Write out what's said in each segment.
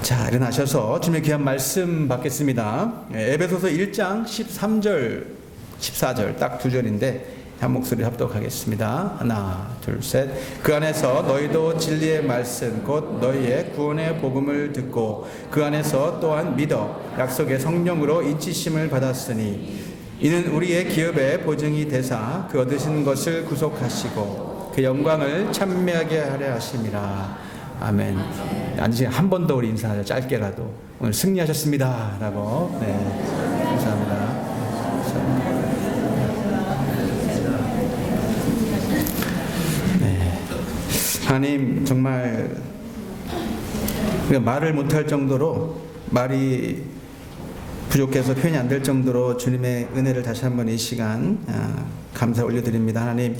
자, 일어나셔서 주님의 귀한 말씀 받겠습니다. 에베소서 1장 13절, 14절 딱 두 절인데 한 목소리 합독하겠습니다. 하나, 둘, 셋. 그 안에서 너희도 진리의 말씀 곧 너희의 구원의 복음을 듣고 그 안에서 또한 믿어 약속의 성령으로 인치심을 받았으니 이는 우리의 기업의 보증이 되사 그 얻으신 것을 구속하시고 그 영광을 찬미하게 하려 하심이라. 아멘. 앉으시면 한 번 더 우리 인사하자. 짧게라도. 오늘 승리하셨습니다 라고. 네, 감사합니다. 네. 하나님, 정말 우리가 말을 못할 정도로, 말이 부족해서 표현이 안 될 정도로 주님의 은혜를 다시 한번 이 시간 감사 올려드립니다. 하나님,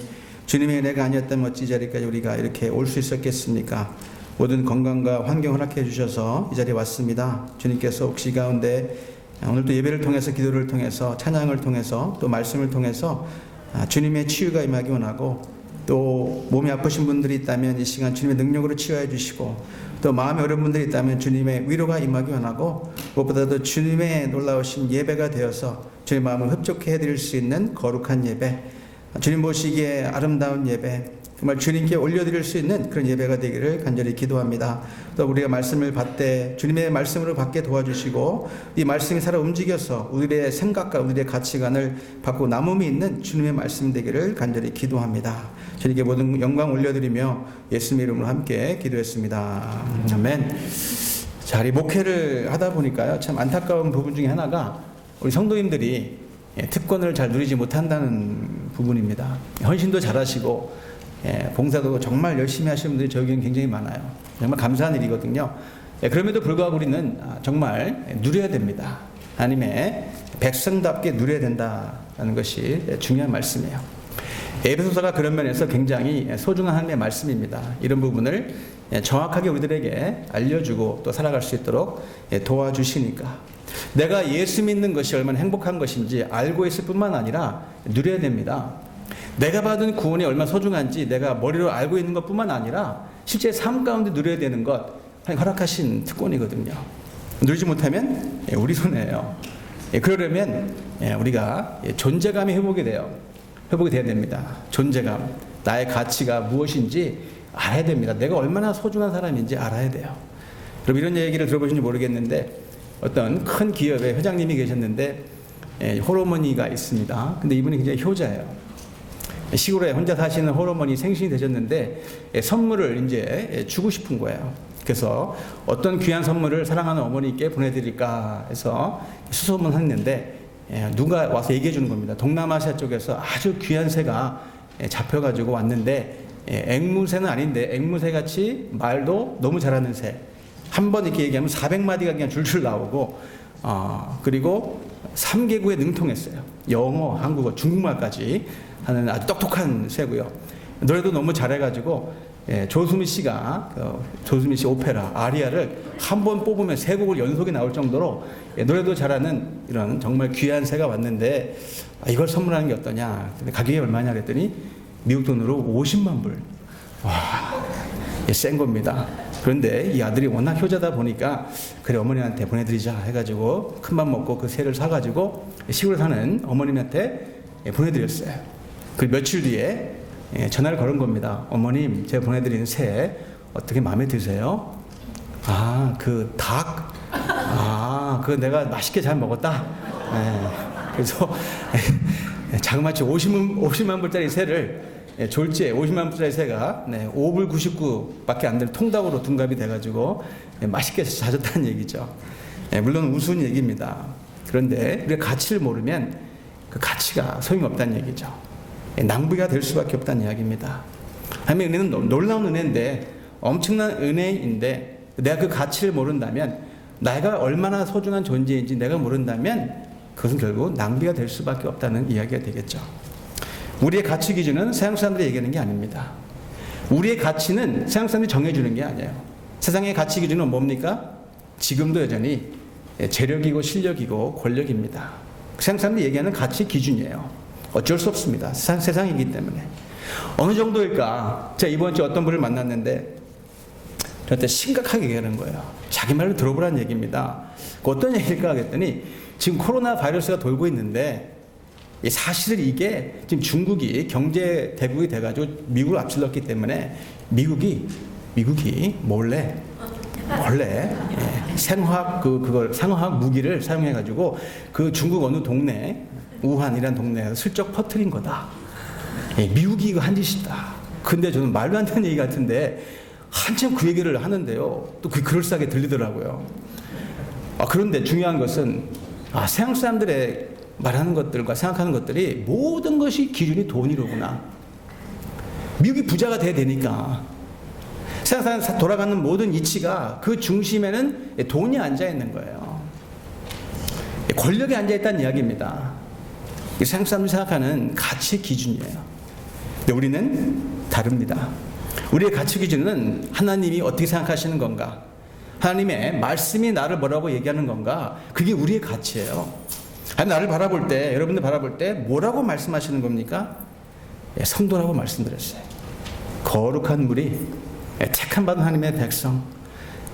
주님의 은혜가 아니었다면 어찌 이 자리까지 우리가 이렇게 올 수 있었겠습니까? 모든 건강과 환경 허락해 주셔서 이 자리에 왔습니다. 주님께서 혹시 가운데 오늘 또 예배를 통해서, 기도를 통해서, 찬양을 통해서, 또 말씀을 통해서 주님의 치유가 임하기 원하고, 또 몸이 아프신 분들이 있다면 이 시간 주님의 능력으로 치유해 주시고, 또 마음이 어려운 분들이 있다면 주님의 위로가 임하기 원하고, 무엇보다도 주님의 놀라우신 예배가 되어서 주님의 마음을 흡족해 해드릴 수 있는 거룩한 예배, 주님 보시기에 아름다운 예배, 정말 주님께 올려드릴 수 있는 그런 예배가 되기를 간절히 기도합니다. 또 우리가 말씀을 받되 주님의 말씀으로 받게 도와주시고, 이 말씀이 살아 움직여서 우리의 생각과 우리의 가치관을 바꾸고 남음이 있는 주님의 말씀 되기를 간절히 기도합니다. 주님께 모든 영광 올려드리며 예수님의 이름으로 함께 기도했습니다. 아멘. 자, 이 목회를 하다 보니까요, 참 안타까운 부분 중에 하나가 우리 성도님들이 특권을 잘 누리지 못한다는 부분입니다. 헌신도 잘하시고 봉사도 정말 열심히 하시는 분들이 저희 교회는 굉장히 많아요. 정말 감사한 일이거든요. 그럼에도 불구하고 우리는 정말 누려야 됩니다. 하나님의 백성답게 누려야 된다는 것이 중요한 말씀이에요. 에베소서가 그런 면에서 굉장히 소중한 하나님의 말씀입니다. 이런 부분을 정확하게 우리들에게 알려주고 또 살아갈 수 있도록 도와주시니까, 내가 예수 믿는 것이 얼마나 행복한 것인지 알고 있을 뿐만 아니라 누려야 됩니다. 내가 받은 구원이 얼마나 소중한지 내가 머리로 알고 있는 것뿐만 아니라 실제 삶 가운데 누려야 되는 것, 허락하신 특권이거든요. 누리지 못하면 우리 손해예요. 그러려면 우리가 존재감이 회복이 돼야 됩니다. 존재감, 나의 가치가 무엇인지 알아야 됩니다. 내가 얼마나 소중한 사람인지 알아야 돼요. 여러분, 이런 얘기를 들어보신지 모르겠는데, 어떤 큰 기업의 회장님이 계셨는데 홀어머니가 있습니다. 근데 이분이 굉장히 효자예요. 시골에 혼자 사시는 홀어머니 생신이 되셨는데 선물을 이제 주고 싶은 거예요. 그래서 어떤 귀한 선물을 사랑하는 어머니께 보내드릴까 해서 수소문을 했는데 누가 와서 얘기해 주는 겁니다. 동남아시아 쪽에서 아주 귀한 새가 잡혀가지고 왔는데, 앵무새는 아닌데 앵무새같이 말도 너무 잘하는 새, 한 번 이렇게 얘기하면 400마디가 그냥 줄줄 나오고, 그리고 3개국에 능통했어요. 영어, 한국어, 중국말까지 하는 아주 똑똑한 새고요. 노래도 너무 잘해가지고 조수미 씨가 조수미 씨 오페라 아리아를 한 번 뽑으면 3곡을 연속에 나올 정도로 노래도 잘하는 이런 정말 귀한 새가 왔는데, 이걸 선물하는 게 어떠냐. 근데 가격이 얼마냐 그랬더니 미국 돈으로 50만 불. 와, 센 겁니다. 그런데 이 아들이 워낙 효자다 보니까, 그래 어머니한테 보내드리자 해가지고 큰맘 먹고 그 새를 사가지고 시골에 사는 어머님한테 보내드렸어요. 그 며칠 뒤에 전화를 걸은 겁니다. 어머님, 제가 보내드리는 새 어떻게 마음에 드세요? 아, 그 닭? 아, 그거 내가 맛있게 잘 먹었다. 그래서 자그마치 50만 불짜리 새를, 졸지에 50만 불짜리 새가 5불 99밖에 안 되는 통닭으로 둔갑이 돼가지고 맛있게 사줬다는 얘기죠. 물론 우스운 얘기입니다. 그런데 우리가 가치를 모르면 그 가치가 소용없다는 얘기죠. 낭비가 될 수밖에 없다는 이야기입니다. 하나님의 은혜는 놀라운 은혜인데, 엄청난 은혜인데, 내가 그 가치를 모른다면, 내가 얼마나 소중한 존재인지 내가 모른다면 그것은 결국 낭비가 될 수밖에 없다는 이야기가 되겠죠. 우리의 가치 기준은 세상 사람들이 얘기하는 게 아닙니다. 우리의 가치는 세상 사람들이 정해주는 게 아니에요. 세상의 가치 기준은 뭡니까? 지금도 여전히 재력이고 실력이고 권력입니다. 세상 사람들이 얘기하는 가치 기준이에요. 어쩔 수 없습니다. 세상이기 때문에. 어느 정도일까? 제가 이번 주에 어떤 분을 만났는데 저한테 심각하게 얘기하는 거예요. 자기 말로 들어보라는 얘기입니다. 어떤 얘기일까 하겠더니 지금 코로나 바이러스가 돌고 있는데 사실은 이게 지금 중국이 경제 대국이 돼가지고 미국을 앞질렀기 때문에 미국이 몰래 생화학 상화학 무기를 사용해가지고 그 중국 어느 동네 우한이라는 동네에서 슬쩍 퍼뜨린 거다. 미국이 이거 한 짓이다. 근데 저는 말도 안 되는 얘기 같은데 한참 그 얘기를 하는데요. 또 그게 그럴싸하게 들리더라고요. 그런데 중요한 것은 서양 사람들의 말하는 것들과 생각하는 것들이 모든 것이 기준이 돈이로구나. 미국이 부자가 돼야 되니까 세상 돌아가는 모든 이치가 그 중심에는 돈이 앉아 있는 거예요. 권력이 앉아 있다는 이야기입니다. 세상 사람들이 생각하는 가치 기준이에요. 근데 우리는 다릅니다. 우리의 가치 기준은 하나님이 어떻게 생각하시는 건가? 하나님의 말씀이 나를 뭐라고 얘기하는 건가? 그게 우리의 가치예요. 나를 바라볼 때, 여러분들 바라볼 때 뭐라고 말씀하시는 겁니까? 성도라고 말씀드렸어요. 거룩한 무리, 택함 받은 하나님의 백성,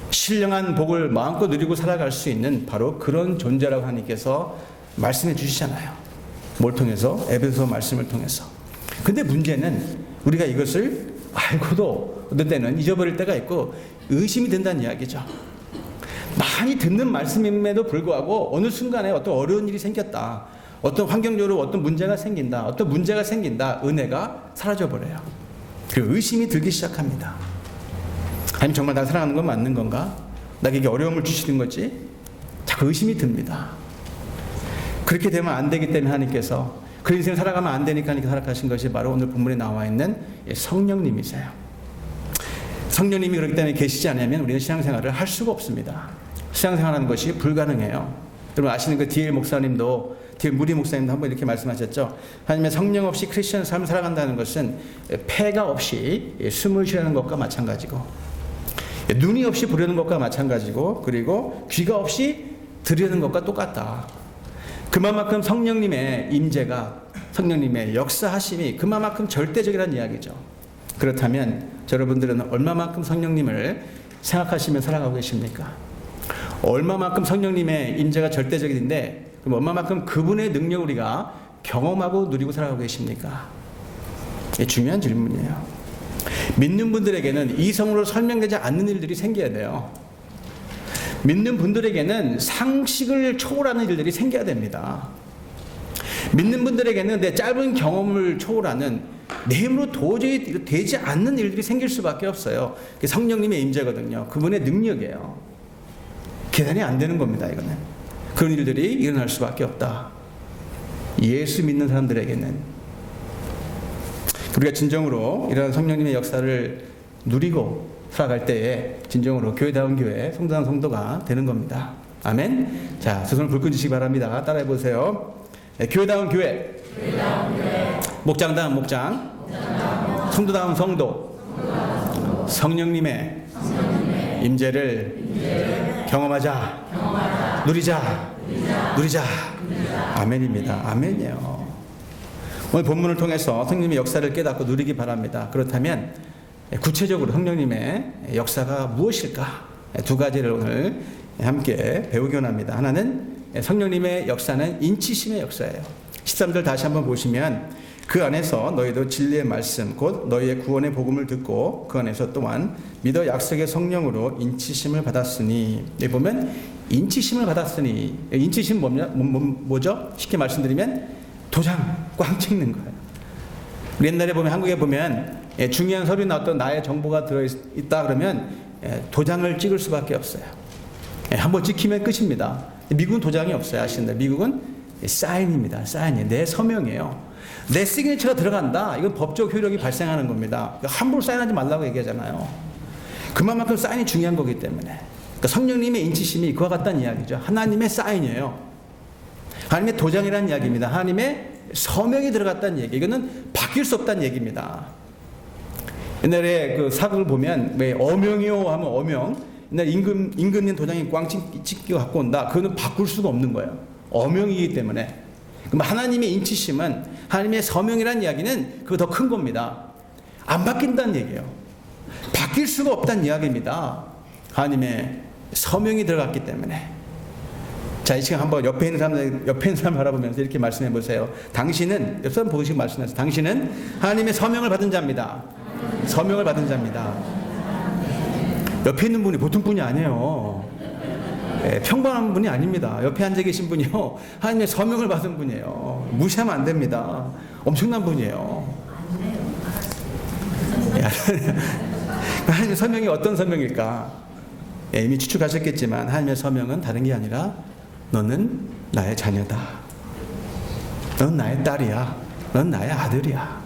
신령한 복을 마음껏 누리고 살아갈 수 있는 바로 그런 존재라고 하나님께서 말씀해 주시잖아요. 뭘 통해서? 에베소 말씀을 통해서. 근데 문제는 우리가 이것을 알고도 어떤 때는 잊어버릴 때가 있고 의심이 된다는 이야기죠. 많이 듣는 말씀임에도 불구하고 어느 순간에 어떤 어려운 일이 생겼다. 어떤 환경적으로 어떤 문제가 생긴다. 어떤 문제가 생긴다. 은혜가 사라져버려요. 그리고 의심이 들기 시작합니다. 아니면 정말 나 사랑하는 건 맞는 건가? 나에게 이게 어려움을 주시는 거지? 자꾸 의심이 듭니다. 그렇게 되면 안 되기 때문에 하나님께서 그 인생 살아가면 안 되니까 하나님께서 허락하신 것이 바로 오늘 본문에 나와 있는 성령님이세요. 성령님이 그렇기 때문에 계시지 않으면 우리는 신앙생활을 할 수가 없습니다. 신앙생활하는 것이 불가능해요. 여러분 아시는 그 디엘 목사님도, 디엘 무리 목사님도 한번 이렇게 말씀하셨죠. 하나님의 성령 없이 크리스천 삶을 살아간다는 것은 폐가 없이 숨을 쉬는 것과 마찬가지고, 눈이 없이 보려는 것과 마찬가지고, 그리고 귀가 없이 들으려는 것과 똑같다. 그만큼 성령님의 임재가, 성령님의 역사하심이 그만큼 절대적이라는 이야기죠. 그렇다면 여러분들은 얼마만큼 성령님을 생각하시며 살아가고 계십니까? 얼마만큼 성령님의 임재가 절대적인데 그럼 얼마만큼 그분의 능력을 우리가 경험하고 누리고 살아가고 계십니까? 이게 중요한 질문이에요. 믿는 분들에게는 이성으로 설명되지 않는 일들이 생겨야 돼요. 믿는 분들에게는 상식을 초월하는 일들이 생겨야 됩니다. 믿는 분들에게는 내 짧은 경험을 초월하는 내 힘으로 도저히 되지 않는 일들이 생길 수밖에 없어요. 그게 성령님의 임재거든요. 그분의 능력이에요. 계산이 안 되는 겁니다. 이거는 그런 일들이 일어날 수밖에 없다. 예수 믿는 사람들에게는 우리가 진정으로 이런 성령님의 역사를 누리고 살아갈 때에 진정으로 교회다운 교회, 성도다운 성도가 되는 겁니다. 아멘. 자, 두 손을 불끈 주시기 바랍니다. 따라해 보세요. 네, 교회다운 교회, 목장다운 목장, 성도다운 성도, 성령님의 임재를 경험하자, 누리자. 아멘입니다. 아멘이에요. 오늘 본문을 통해서 성령님의 역사를 깨닫고 누리기 바랍니다. 그렇다면 구체적으로 성령님의 역사가 무엇일까? 두 가지를 오늘 함께 배우기 원합니다. 하나는 성령님의 역사는 인치심의 역사예요. 13절 다시 한번 보시면 그 안에서 너희도 진리의 말씀 곧 너희의 구원의 복음을 듣고 그 안에서 또한 믿어 약속의 성령으로 인치심을 받았으니. 여기 보면 인치심을 받았으니, 인치심 뭐죠? 쉽게 말씀드리면 도장 꽝 찍는 거예요. 옛날에 보면 한국에 보면 중요한 서류나 어떤 나의 정보가 들어있다 그러면 도장을 찍을 수밖에 없어요. 한번 찍히면 끝입니다. 미국은 도장이 없어요. 아시는데 미국은 사인입니다. 사인이 내 서명이에요. 내 시그니처가 들어간다. 이건 법적 효력이 발생하는 겁니다. 함부로 사인하지 말라고 얘기하잖아요. 그만큼 사인이 중요한 거기 때문에. 그러니까 성령님의 인치심이 그와 같다는 이야기죠. 하나님의 사인이에요. 하나님의 도장이라는 이야기입니다. 하나님의 서명이 들어갔다는 얘기. 이거는 바뀔 수 없다는 얘기입니다. 옛날에 그 사극을 보면 왜 어명이요 하면 어명. 옛날 임금님 도장이 꽝 찍기고 갖고 온다. 그거는 바꿀 수가 없는 거예요. 어명이기 때문에. 그럼 하나님의 인치심은, 하나님의 서명이라는 이야기는 그거 더 큰 겁니다. 안 바뀐다는 얘기예요. 바뀔 수가 없다는 이야기입니다. 하나님의 서명이 들어갔기 때문에. 자, 이 시간 한번 옆에 있는 사람 바라보면서 이렇게 말씀해 보세요. 당신은, 옆 사람 보시고 말씀하세요. 당신은 하나님의 서명을 받은 자입니다. 서명을 받은 자입니다. 옆에 있는 분이 보통 분이 아니에요. 평범한 분이 아닙니다. 옆에 앉아 계신 분이요, 하나님의 서명을 받은 분이에요. 무시하면 안 됩니다. 엄청난 분이에요. 하나님의 서명이 어떤 서명일까? 이미 추측하셨겠지만 하나님의 서명은 다른 게 아니라 너는 나의 자녀다. 넌 나의 딸이야. 넌 나의 아들이야.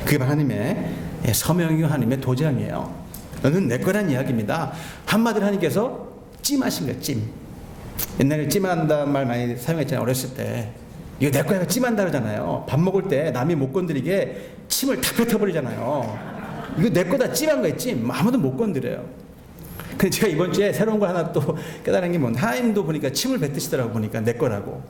그게 하나님의 서명이고 하나님의 도장이에요. 너는 내 거란 이야기입니다. 한마디로 하나님께서 찜하신 거예요. 찜. 옛날에 찜한다는 말 많이 사용했잖아요. 어렸을 때. 이거 내 거야 찜한다 그러잖아요. 밥 먹을 때 남이 못 건드리게 침을 탁 뱉어버리잖아요. 이거 내 거다 찜한 거예요. 찜. 아무도 못 건드려요. 근데 제가 이번 주에 새로운 거 하나 또 깨달은 게 뭔, 하나님도 보니까 침을 뱉으시더라고. 보니까 내 거라고.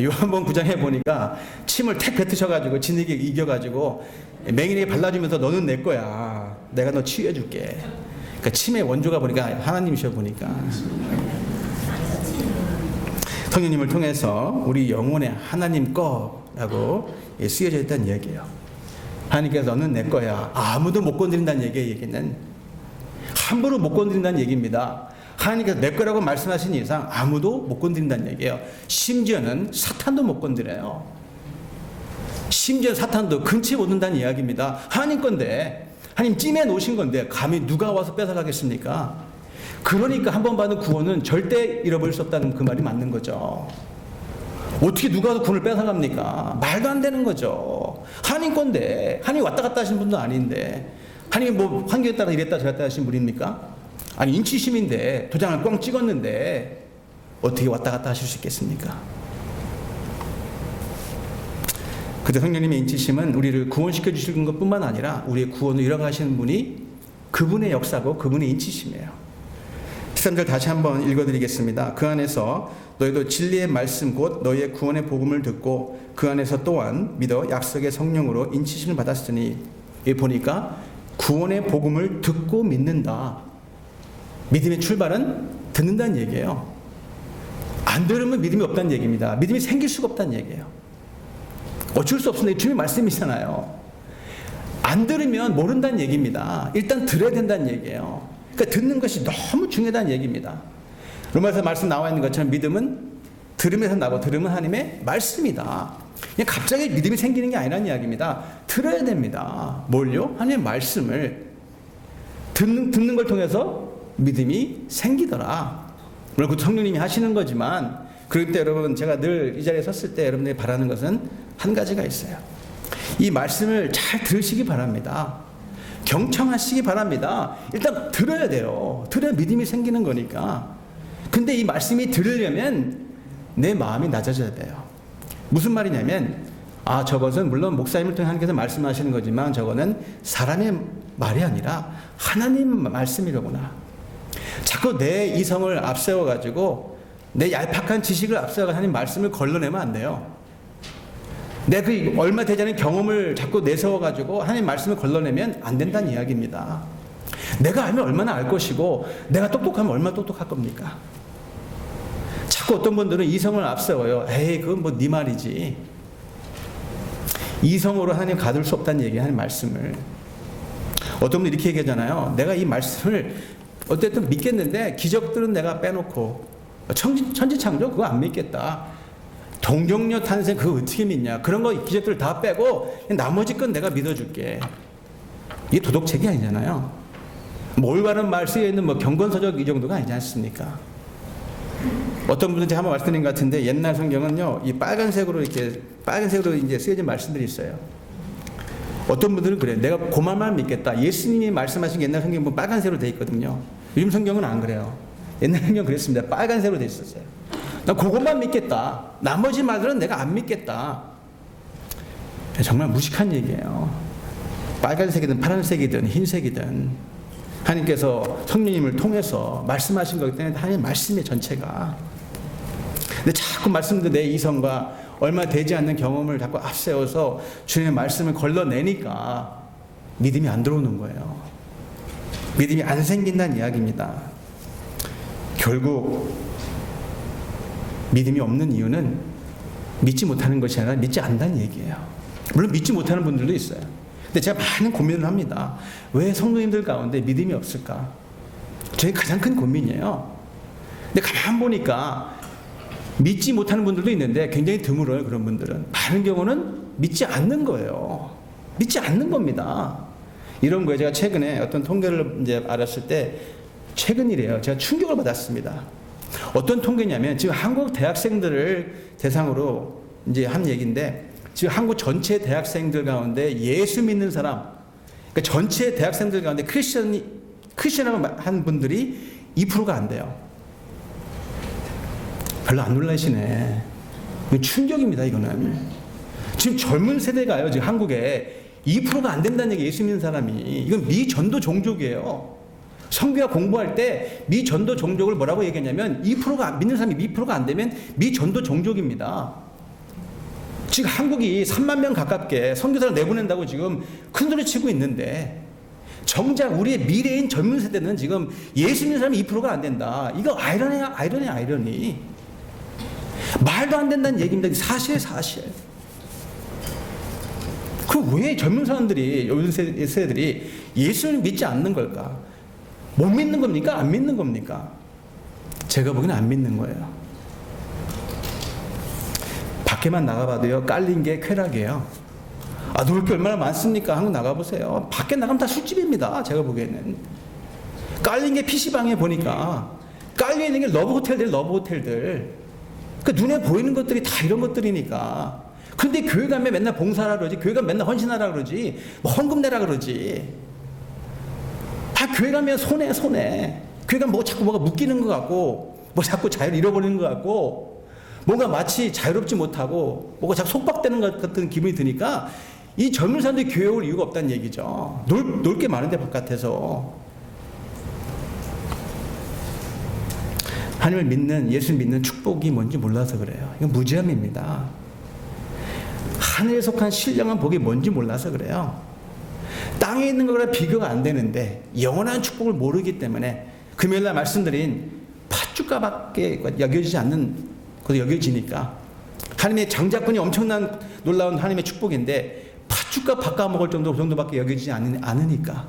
요한번 9장에 보니까 침을 탁 뱉으셔가지고 진에게 이겨가지고 맹인에게 발라주면서 너는 내 거야. 내가 너 치유해줄게. 그러니까 침의 원조가 보니까 하나님이셔. 보니까 성령님을 통해서 우리 영혼의 하나님 거라고 쓰여져 있다는 얘기예요. 하나님께서 너는 내 거야. 아무도 못 건드린다는 얘기는 함부로 못 건드린다는 얘기입니다. 하나님께서 내 거라고 말씀하신 이상 아무도 못 건드린다는 얘기예요. 심지어는 사탄도 못 건드려요. 심지어 사탄도 근처에 못 든다는 이야기입니다. 하나님 건데, 하나님 찜해 놓으신 건데 감히 누가 와서 뺏어가겠습니까? 그러니까 한 번 받은 구원은 절대 잃어버릴 수 없다는 그 말이 맞는 거죠. 어떻게 누가 구원을 뺏어갑니까? 말도 안 되는 거죠. 하나님 건데, 하나님 왔다 갔다 하신 분도 아닌데, 하나님이 뭐 환경에 따라 이랬다 저랬다 하신 분입니까? 아니, 인치심인데 도장을 꽝 찍었는데 어떻게 왔다 갔다 하실 수 있겠습니까? 그때 성령님의 인치심은 우리를 구원시켜 주시는 것뿐만 아니라 우리의 구원을 이뤄가시는 분이 그분의 역사고 그분의 인치심이에요. 13절 다시 한번 읽어드리겠습니다. 그 안에서 너희도 진리의 말씀 곧 너희의 구원의 복음을 듣고 그 안에서 또한 믿어 약속의 성령으로 인치심을 받았으니, 여기 보니까 구원의 복음을 듣고 믿는다. 믿음의 출발은 듣는다는 얘기예요. 안 들으면 믿음이 없다는 얘기입니다. 믿음이 생길 수가 없다는 얘기예요. 어쩔 수 없습니다. 주님의 말씀이잖아요. 안 들으면 모른다는 얘기입니다. 일단 들어야 된다는 얘기예요. 그러니까 듣는 것이 너무 중요하다는 얘기입니다. 로마서 말씀 나와 있는 것처럼 믿음은 들으면서 나고 들으면 하나님의 말씀이다. 그냥 갑자기 믿음이 생기는 게 아니라는 이야기입니다. 들어야 됩니다. 뭘요? 하나님의 말씀을 듣는 걸 통해서 믿음이 생기더라. 물론 그 성령님이 하시는 거지만, 그럴 때 여러분, 제가 늘 이 자리에 섰을 때 여러분들이 바라는 것은 한 가지가 있어요. 이 말씀을 잘 들으시기 바랍니다. 경청하시기 바랍니다. 일단 들어야 돼요. 들어야 믿음이 생기는 거니까. 근데 이 말씀이 들으려면 내 마음이 낮아져야 돼요. 무슨 말이냐면, 저것은 물론 목사님을 통해 하나님께서 말씀하시는 거지만 저거는 사람의 말이 아니라 하나님 말씀이로구나. 자꾸 내 이성을 앞세워가지고 내 얄팍한 지식을 앞세워가지고 하나님 말씀을 걸러내면 안 돼요. 내 그 얼마 되지 않은 경험을 자꾸 내세워가지고 하나님 말씀을 걸러내면 안 된다는 이야기입니다. 내가 알면 얼마나 알 것이고 내가 똑똑하면 얼마나 똑똑할 겁니까? 자꾸 어떤 분들은 이성을 앞세워요. 에이, 그건 뭐 네 말이지. 이성으로 하나님 가둘 수 없다는 얘기예요. 하나님 말씀을. 어떤 분들이 이렇게 얘기하잖아요. 내가 이 말씀을 어쨌든 믿겠는데 기적들은 내가 빼놓고 천지창조 그거 안 믿겠다. 동정녀 탄생 그거 어떻게 믿냐. 그런 거 기적들 다 빼고 나머지 건 내가 믿어줄게. 이게 도덕책이 아니잖아요. 뭐 올바른 말 쓰여있는 뭐 경건서적 이 정도가 아니지 않습니까? 어떤 분들은 제가 한번 말씀드린 것 같은데, 옛날 성경은요, 이 빨간색으로 이제 쓰여진 말씀들이 있어요. 어떤 분들은 그래요. 내가 고말만 믿겠다. 예수님이 말씀하신 옛날 성경은 뭐 빨간색으로 돼 있거든요. 요즘 성경은 안 그래요. 옛날 성경은 그랬습니다. 빨간색으로 돼 있었어요. 나 그것만 믿겠다. 나머지 말들은 내가 안 믿겠다. 정말 무식한 얘기예요. 빨간색이든 파란색이든 흰색이든 하나님께서 성령님을 통해서 말씀하신 거기 때문에 하나님 말씀의 전체가. 근데 자꾸 말씀도 내 이성과 얼마 되지 않는 경험을 자꾸 앞세워서 주님의 말씀을 걸러내니까 믿음이 안 들어오는 거예요. 믿음이 안 생긴다는 이야기입니다. 결국 믿음이 없는 이유는 믿지 못하는 것이 아니라 믿지 않는다는 얘기예요. 물론 믿지 못하는 분들도 있어요. 근데 제가 많은 고민을 합니다. 왜 성도님들 가운데 믿음이 없을까? 저희 가장 큰 고민이에요. 근데 가만 보니까 믿지 못하는 분들도 있는데 굉장히 드물어요. 그런 분들은 많은 경우는 믿지 않는 거예요. 믿지 않는 겁니다. 이런 거에 제가 최근에 어떤 통계를 이제 알았을 때 최근 일이에요. 제가 충격을 받았습니다. 어떤 통계냐면 지금 한국 대학생들을 대상으로 이제 한 얘기인데 지금 한국 전체 대학생들 가운데 예수 믿는 사람, 그러니까 전체 대학생들 가운데 크리스천이라고 한 분들이 2%가 안 돼요. 별로 안 놀라시네. 충격입니다, 이거는. 지금 젊은 세대가요, 지금 한국에 2%가 안 된다는 얘기, 예수 믿는 사람이. 이건 미전도 종족이에요. 성교와 공부할 때 미전도 종족을 뭐라고 얘기했냐면 2%가 믿는 사람이 2%가 안 되면 미전도 종족입니다. 지금 한국이 3만 명 가깝게 선교사를 내보낸다고 지금 큰 소리 치고 있는데 정작 우리의 미래인 젊은 세대는 지금 예수 믿는 사람이 2%가 안 된다. 이거 아이러니. 말도 안 된다는 얘기입니다. 사실. 그럼 왜 젊은 사람들이, 요즘 세대들이 예수를 믿지 않는 걸까? 못 믿는 겁니까? 안 믿는 겁니까? 제가 보기에는 안 믿는 거예요. 밖에만 나가봐도요, 깔린 게 쾌락이에요. 놀 게 얼마나 많습니까? 한국 나가보세요. 밖에 나가면 다 술집입니다. 제가 보기에는. 깔린 게 PC방에 보니까 깔려있는 게 러브 호텔들. 그 눈에 보이는 것들이 다 이런 것들이니까. 근데 교회 가면 맨날 봉사하라 그러지, 교회 가면 맨날 헌신하라 그러지, 뭐 헌금 내라 그러지. 다 교회 가면 손해. 교회 가면 자꾸 뭐가 묶이는 것 같고, 뭐 자꾸 자유를 잃어버리는 것 같고, 뭔가 마치 자유롭지 못하고, 뭐가 자꾸 속박되는 것 같은 기분이 드니까, 이 젊은 사람들이 교회 올 이유가 없다는 얘기죠. 놀 게 많은데, 바깥에서. 하나님을 믿는, 예수 믿는 축복이 뭔지 몰라서 그래요. 이건 무지함입니다. 하늘에 속한 신령한 복이 뭔지 몰라서 그래요. 땅에 있는 거랑 비교가 안 되는데 영원한 축복을 모르기 때문에 금요일날 말씀드린 팥죽가밖에 여겨지지 않는 것도 여겨지니까 하나님의 장자권이 엄청난 놀라운 하나님의 축복인데 팥죽가 바꿔 먹을 정도밖에 여겨지지 않으니까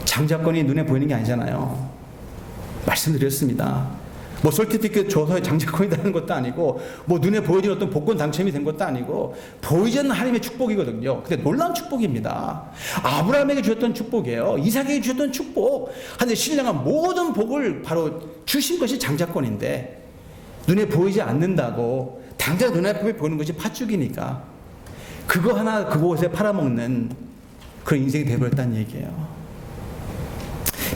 장자권이 눈에 보이는 게 아니잖아요. 말씀드렸습니다. 뭐 설티피켓 줘서 장자권이 되는 것도 아니고 뭐 눈에 보이는 어떤 복권 당첨이 된 것도 아니고 보이지 않는 하나님의 축복이거든요. 근데 놀라운 축복입니다. 아브라함에게 주셨던 축복이에요. 이삭에게 주셨던 축복. 하나님의 신령한 모든 복을 바로 주신 것이 장자권인데 눈에 보이지 않는다고 당장 눈앞에 보이는 것이 팥죽이니까 그거 하나 그곳에 팔아먹는 그런 인생이 되어버렸다는 얘기예요.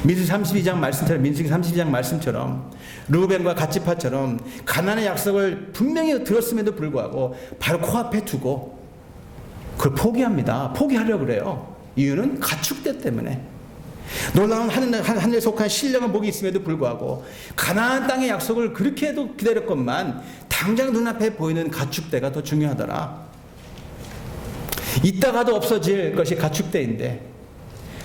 민수기 32장 말씀처럼 르우벤과 갓지파처럼 가나안의 약속을 분명히 들었음에도 불구하고 바로 코앞에 두고 그걸 포기합니다. 포기하려고 그래요. 이유는 가축대 때문에. 놀라운 하늘에 속한 신령한 복이 있음에도 불구하고 가나안 땅의 약속을 그렇게 해도 기다렸건만 당장 눈앞에 보이는 가축대가 더 중요하더라. 있다가도 없어질 것이 가축대인데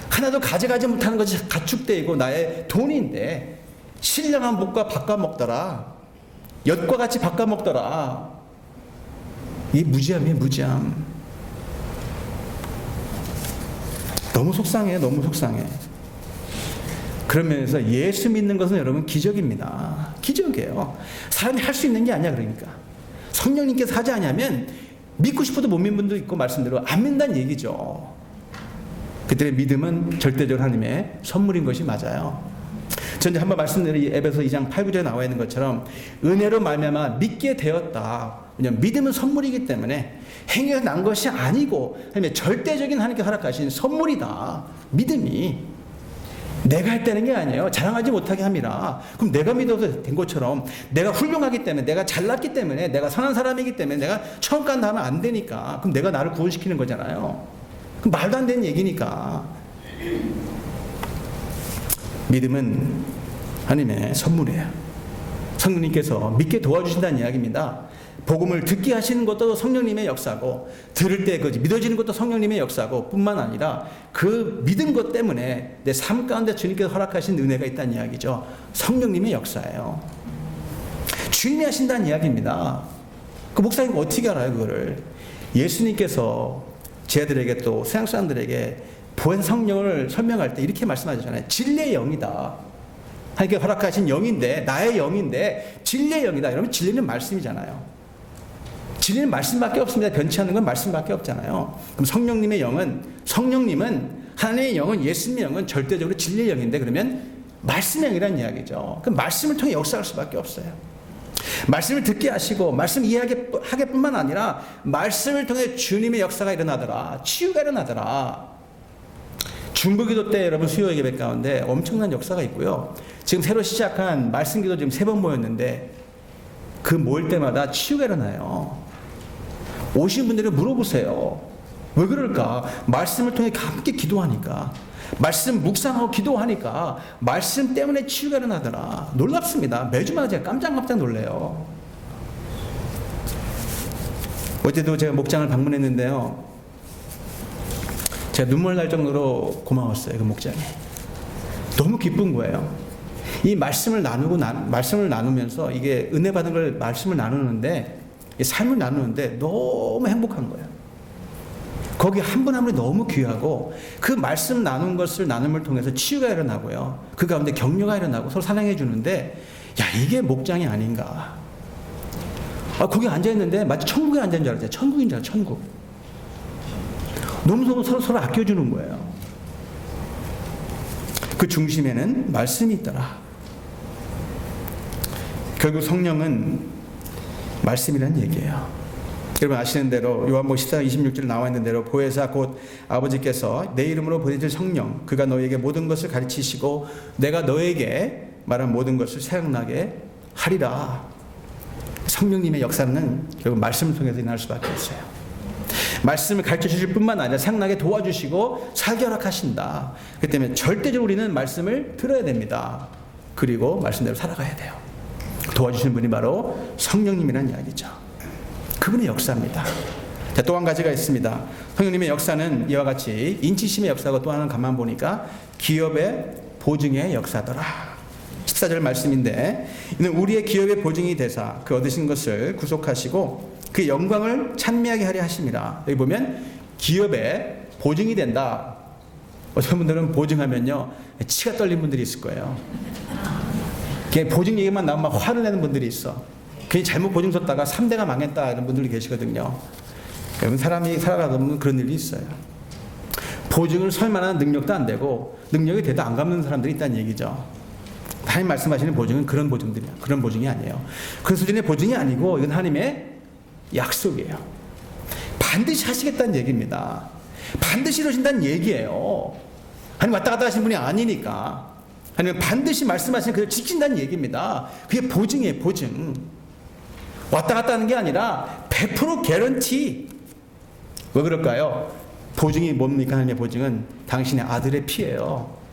하나도 가져가지 못하는 것이 가축대이고 나의 돈인데 신령한 복과 바꿔먹더라. 엿과 같이 바꿔먹더라. 이게 무지함이에요. 무지함. 너무 속상해. 그런 면에서 예수 믿는 것은 여러분 기적입니다. 기적이에요. 사람이 할 수 있는 게 아니야. 그러니까 성령님께서 하지 않으면 믿고 싶어도 못 믿는 분도 있고 말씀대로 안 믿는다는 얘기죠. 그들의 믿음은 절대적으로 하나님의 선물인 것이 맞아요. 전에 한번 말씀드린 에베소 2장 8, 9절에 나와 있는 것처럼 은혜로 말미암아 믿게 되었다. 왜냐하면 믿음은 선물이기 때문에 행위에서 난 것이 아니고 하나님의 절대적인 하나님께 허락하신 선물이다. 믿음이 내가 했다는 게 아니에요. 자랑하지 못하게 함이라. 그럼 내가 믿어서 된 것처럼 내가 훌륭하기 때문에 내가 잘났기 때문에 내가 선한 사람이기 때문에 내가 처음 간다 하면 안 되니까 그럼 내가 나를 구원시키는 거잖아요. 그럼 말도 안 되는 얘기니까. 믿음은 하나님의 선물이에요. 성령님께서 믿게 도와주신다는 이야기입니다. 복음을 듣게 하시는 것도 성령님의 역사고, 들을 때 믿어지는 것도 성령님의 역사고, 뿐만 아니라 그 믿은 것 때문에 내 삶 가운데 주님께서 허락하신 은혜가 있다는 이야기죠. 성령님의 역사예요. 주님이 하신다는 이야기입니다. 그 목사님 어떻게 알아요, 그거를? 예수님께서 제자들에게 또 서양 사람들에게 보혜사 성령을 설명할 때 이렇게 말씀하셨잖아요. 진리의 영이다. 하나님께 허락하신 영인데, 나의 영인데 진리의 영이다. 이러면 진리는 말씀이잖아요. 진리는 말씀밖에 없습니다. 변치 않는 건 말씀밖에 없잖아요. 그럼 성령님의 영은, 하나님의 영은, 예수님의 영은 절대적으로 진리의 영인데, 그러면 말씀의 영이라는 이야기죠. 그럼 말씀을 통해 역사할 수밖에 없어요. 말씀을 듣게 하시고 말씀 이해하게 뿐만 아니라 말씀을 통해 주님의 역사가 일어나더라. 치유가 일어나더라. 중보기도 때 여러분 수요 예배 가운데 엄청난 역사가 있고요. 지금 새로 시작한 말씀기도 지금 3번 모였는데 그 모일 때마다 치유가 일어나요. 오신 분들이 물어보세요. 왜 그럴까? 말씀을 통해 함께 기도하니까, 말씀 묵상하고 기도하니까 말씀 때문에 치유가 일어나더라. 놀랍습니다. 매주마다 제가 깜짝깜짝 놀래요. 어제도 제가 목장을 방문했는데요, 제가 눈물 날 정도로 고마웠어요. 그 목장에 너무 기쁜 거예요. 이 말씀을 나누면서 이게 은혜 받은 걸 말씀을 나누는데, 이 삶을 나누는데 너무 행복한 거예요. 거기 한 분 한 분이 너무 귀하고, 그 말씀 나눈 것을 나눔을 통해서 치유가 일어나고요, 그 가운데 격려가 일어나고 서로 사랑해 주는데, 야, 이게 목장이 아닌가. 거기 앉아있는데 마치 천국에 앉아있는 줄 알았어요. 천국인 줄 알았어요. 천국. 너무 서로 아껴주는 거예요. 그 중심에는 말씀이 있더라. 결국 성령은 말씀이란 얘기예요. 여러분 아시는 대로 요한복음 14장 26절 나와 있는 대로 보혜사 곧 아버지께서 내 이름으로 보내실 성령, 그가 너에게 모든 것을 가르치시고 내가 너에게 말한 모든 것을 생각나게 하리라. 성령님의 역사는 결국 말씀을 통해서 일어날 수밖에 없어요. 말씀을 가르쳐 주실 뿐만 아니라 생각나게 도와주시고 살게 허락하신다. 그렇기 때문에 절대적으로 우리는 말씀을 들어야 됩니다. 그리고 말씀대로 살아가야 돼요. 도와주시는 분이 바로 성령님이라는 이야기죠. 그분의 역사입니다. 자, 또 한 가지가 있습니다. 성령님의 역사는 이와 같이 인치심의 역사고, 또 하나는 가만 보니까 기업의 보증의 역사더라. 14절 말씀인데, 이는 우리의 기업의 보증이 되사 그 얻으신 것을 구속하시고 그 영광을 찬미하게 하려 하심이라. 여기 보면 기업의 보증이 된다. 어떤 분들은 보증하면요 치가 떨린 분들이 있을 거예요. 보증 얘기만 나오면 막 화를 내는 분들이 있어. 괜히 잘못 보증 썼다가 3대가 망했다 이런 분들이 계시거든요. 여러분 사람이 살아가다 보면 그런 일이 있어요. 보증을 설 만한 능력도 안 되고 능력이 돼도 안 갚는 사람들이 있다는 얘기죠. 하나님 말씀하시는 보증은 그런 보증들이야. 그런 보증이 아니에요. 그런 수준의 보증이 아니고 이건 하나님의 약속이에요. 반드시 하시겠다는 얘기입니다. 반드시 이루신다는 얘기예요. 하나님 왔다 갔다 하시는 분이 아니니까. 하나님은 반드시 말씀하시는 그대로 지킨다는 얘기입니다. 그게 보증이에요. 보증. 왔다 갔다 하는 게 아니라 100% 개런티. 왜 그럴까요? 보증이 뭡니까? 하나님의 보증은 당신의 아들의 피예요.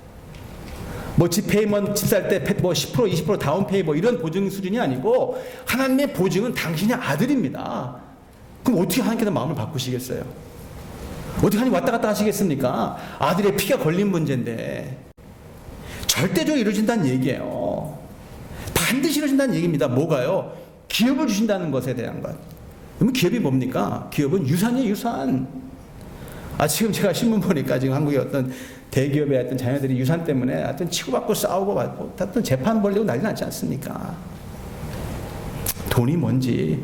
뭐 집 페이먼트 집 살 때 뭐 10% 20% 다운페이 뭐 이런 보증 수준이 아니고, 하나님의 보증은 당신의 아들입니다. 그럼 어떻게 하나님께서 마음을 바꾸시겠어요? 어떻게 하나님 왔다 갔다 하시겠습니까? 아들의 피가 걸린 문제인데. 절대적으로 이루어진다는 얘기예요. 반드시 이루어진다는 얘기입니다. 뭐가요? 기업을 주신다는 것에 대한 것. 그러면 기업이 뭡니까? 기업은 유산이에요. 유산. 지금 제가 신문 보니까 지금 한국의 어떤 대기업의 어떤 자녀들이 유산 때문에 하여튼 치고받고 싸우고 하여튼 재판 벌리고 난리 났지 않습니까? 돈이 뭔지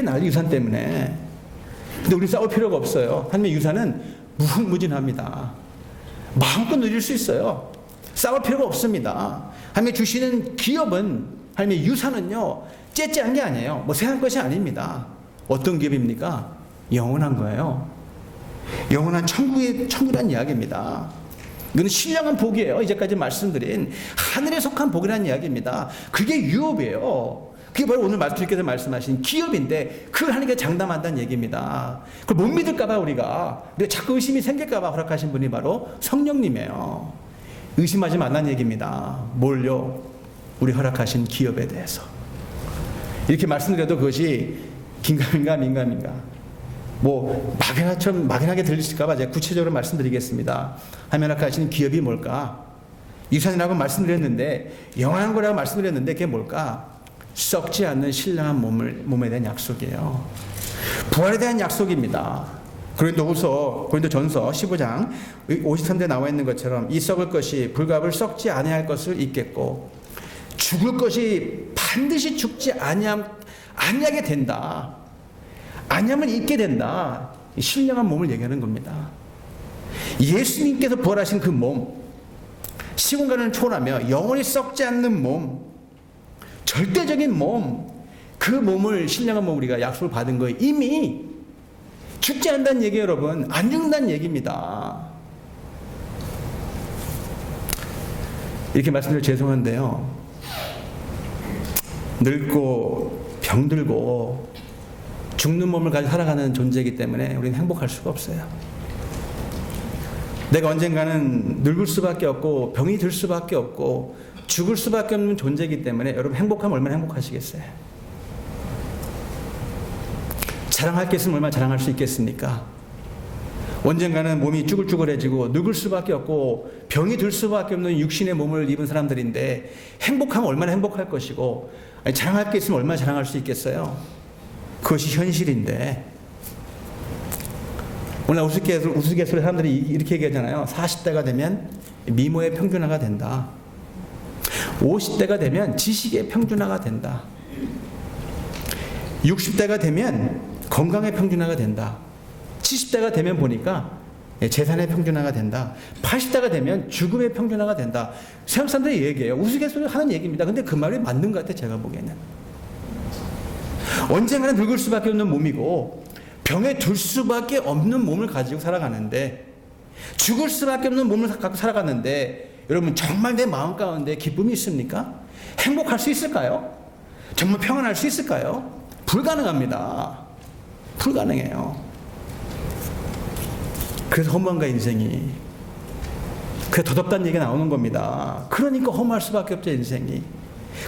난리 유산 때문에. 근데 우리 싸울 필요가 없어요. 하나님의 유산은 무궁무진합니다. 마음껏 누릴 수 있어요. 싸울 필요가 없습니다. 하나님이 주시는 기업은, 하나님의 유산은요 째째한 게 아니에요. 뭐 세상 것이 아닙니다. 어떤 기업입니까? 영원한 거예요. 영원한 천국이라는 이야기입니다. 이건 신령한 복이에요. 이제까지 말씀드린 하늘에 속한 복이라는 이야기입니다. 그게 유업이에요. 그게 바로 오늘 주님께서 말씀하신 기업인데, 그걸 하나님께 장담한다는 얘기입니다. 그걸 못 믿을까봐 우리가 자꾸 의심이 생길까봐 허락하신 분이 바로 성령님이에요. 의심하지 말라는 얘기입니다. 뭘요? 우리 허락하신 기업에 대해서. 이렇게 말씀드려도 그것이 긴가민가 민감인가 뭐 막연하게 들리실까봐 제가 구체적으로 말씀드리겠습니다. 하나님 하시는 기업이 뭘까? 유산이라고 말씀드렸는데 영원한 거라고 말씀드렸는데 그게 뭘까? 썩지 않는 신령한 몸에 대한 약속이에요. 부활에 대한 약속입니다. 고린도전서 15장 53절에 나와 있는 것처럼 이 썩을 것이 불갑을 썩지 아니할 것을 잊겠고 죽을 것이 반드시 죽지 아니하게 된다. 아니하면 잊게 된다. 신령한 몸을 얘기하는 겁니다. 예수님께서 부활하신 그 몸, 시공간을 초월하며 영원히 썩지 않는 몸, 절대적인 몸, 그 몸을 신령한 몸 우리가 약속을 받은 거예요. 이미 죽지 않는다는 얘기예요, 여러분. 안 죽는다는 얘기입니다. 이렇게 말씀드려 죄송한데요. 늙고 병들고 죽는 몸을 가지고 살아가는 존재이기 때문에 우리는 행복할 수가 없어요. 내가 언젠가는 늙을 수밖에 없고 병이 들 수밖에 없고 죽을 수밖에 없는 존재이기 때문에 여러분 행복하면 얼마나 행복하시겠어요? 자랑할 게 있으면 얼마나 자랑할 수 있겠습니까? 언젠가는 몸이 쭈글쭈글해지고 늙을 수밖에 없고 병이 들 수밖에 없는 육신의 몸을 입은 사람들인데 행복하면 얼마나 행복할 것이고 자랑할 게 있으면 얼마나 자랑할 수 있겠어요? 그것이 현실인데 오늘 우스갯소리 사람들이 이렇게 얘기하잖아요. 40대가 되면 미모의 평균화가 된다. 50대가 되면 지식의 평준화가 된다. 60대가 되면 건강의 평준화가 된다. 70대가 되면 보니까 재산의 평준화가 된다. 80대가 되면 죽음의 평준화가 된다. 세상 사람들이 얘기해요. 우스갯소리 하는 얘기입니다. 근데 그 말이 맞는 것 같아요. 제가 보기에는. 언젠가는 늙을 수밖에 없는 몸이고 병에 들 수밖에 없는 몸을 가지고 살아가는데 죽을 수밖에 없는 몸을 갖고 살아가는데 여러분 정말 내 마음 가운데 기쁨이 있습니까? 행복할 수 있을까요? 정말 평안할 수 있을까요? 불가능합니다. 불가능해요. 그래서 허무한가 인생이. 그래서 더덥다는 얘기가 나오는 겁니다. 그러니까 허무할 수밖에 없죠 인생이.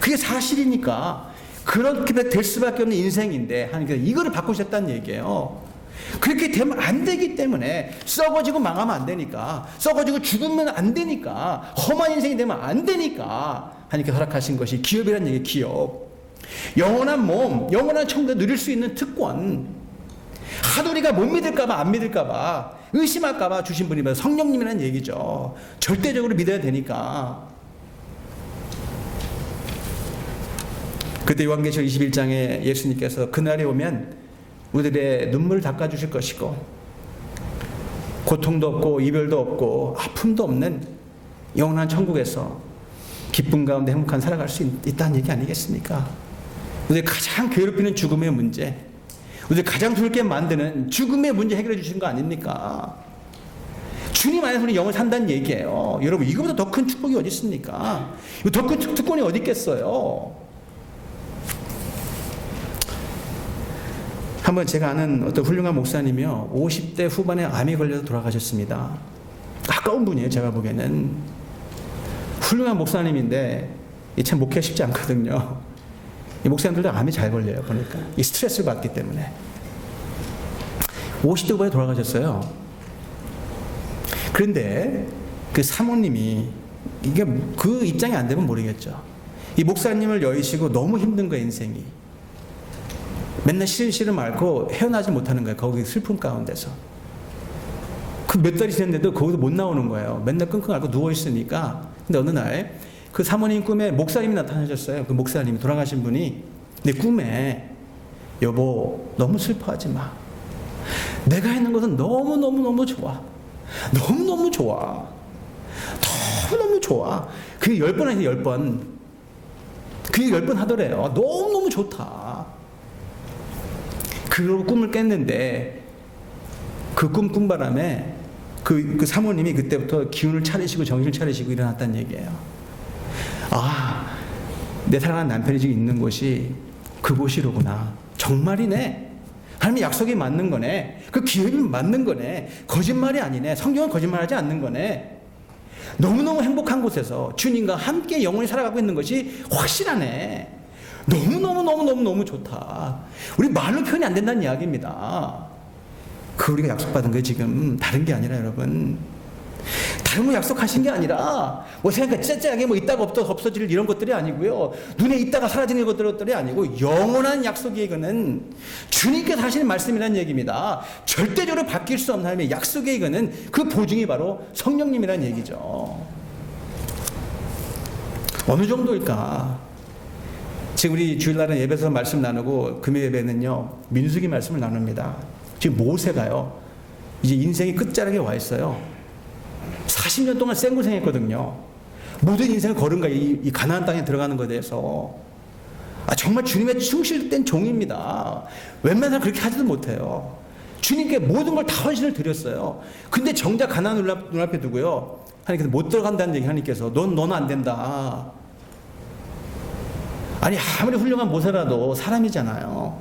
그게 사실이니까 그렇게 될 수밖에 없는 인생인데 하나님께서 이거를 바꾸셨다는 얘기예요. 그렇게 되면 안 되기 때문에 썩어지고 망하면 안 되니까 썩어지고 죽으면 안 되니까 험한 인생이 되면 안 되니까 하나님께서 허락하신 것이 기업이라는 얘기예요. 기업. 영원한 몸, 영원한 천국에 누릴 수 있는 특권. 하도 우리가 못 믿을까봐 안 믿을까봐 의심할까봐 주신 분이 성령님이라는 얘기죠. 절대적으로 믿어야 되니까. 그때 요한계시록 21장에 예수님께서 그날이 오면 우리들의 눈물을 닦아주실 것이고 고통도 없고 이별도 없고 아픔도 없는 영원한 천국에서 기쁨 가운데 행복한 살아갈 수 있다는 얘기 아니겠습니까? 우리들 가장 괴롭히는 죽음의 문제, 우리들 가장 두렵게 만드는 죽음의 문제 해결해 주시는 거 아닙니까? 주님 안에서 우리 영을 산다는 얘기예요. 여러분 이거보다 더 큰 축복이 어디 있습니까? 더 큰 특권이 어디 있겠어요? 한번 제가 아는 어떤 훌륭한 목사님이요 50대 후반에 암이 걸려서 돌아가셨습니다. 가까운 분이에요. 제가 보기에는 훌륭한 목사님인데 참 목회가 쉽지 않거든요. 이 목사님들도 암이 잘 걸려요. 보니까 이 스트레스를 받기 때문에 50대 후반에 돌아가셨어요. 그런데 그 사모님이 이게 그 입장이 안 되면 모르겠죠. 이 목사님을 여의시고 너무 힘든 거예요. 인생이 맨날 시름 앓고 헤어나지 못하는 거예요. 거기 슬픔 가운데서. 그 몇 달이 지났는데도 거기서 못 나오는 거예요. 맨날 끙끙 앓고 누워있으니까. 근데 어느 날 그 사모님 꿈에 목사님이 나타나셨어요. 그 목사님이 돌아가신 분이 내 꿈에 여보 너무 슬퍼하지 마. 내가 있는 것은 너무너무너무 좋아. 너무너무 좋아. 너무너무 좋아. 그게 10번 하세요. 10번. 그게 10번 하더래요. 너무너무 좋다. 그러고 꿈을 깼는데 그 꿈 바람에 그 사모님이 그때부터 기운을 차리시고 정신을 차리시고 일어났다는 얘기예요. 아, 내 사랑하는 남편이 지금 있는 곳이 그곳이로구나. 정말이네. 하나님의 약속이 맞는 거네. 그 기업이 맞는 거네. 거짓말이 아니네. 성경은 거짓말하지 않는 거네. 너무너무 행복한 곳에서 주님과 함께 영원히 살아가고 있는 것이 확실하네. 너무 좋다. 우리 말로 표현이 안 된다는 이야기입니다. 그 우리가 약속받은 게 지금 다른 게 아니라 여러분, 다른 거 약속하신 게 아니라 뭐 생각해 째째하게 뭐 있다가 없어질 이런 것들이 아니고요, 눈에 있다가 사라지는 것들이 아니고 영원한 약속이, 이거는 주님께서 하시는 말씀이라는 얘기입니다. 절대적으로 바뀔 수 없는 하나님의 약속의 이거는 그 보증이 바로 성령님이라는 얘기죠. 어느 정도일까? 지금 우리 주일날은 예배에서 말씀 나누고 금요 예배는요 민수기 말씀을 나눕니다. 지금 모세가요 이제 인생이 끝자락에 와 있어요. 40년 동안 생고생했거든요. 모든 인생을 걸은 거예요. 이 가나안 땅에 들어가는 것에 대해서. 정말 주님의 충실된 종입니다. 웬만한 사람 그렇게 하지도 못해요. 주님께 모든 걸 다 헌신을 드렸어요. 근데 정작 가나안 눈앞에 두고요, 하나님께서 못 들어간다는 얘기, 하나님께서 너는 안 된다. 아니 아무리 훌륭한 모세라도 사람이잖아요.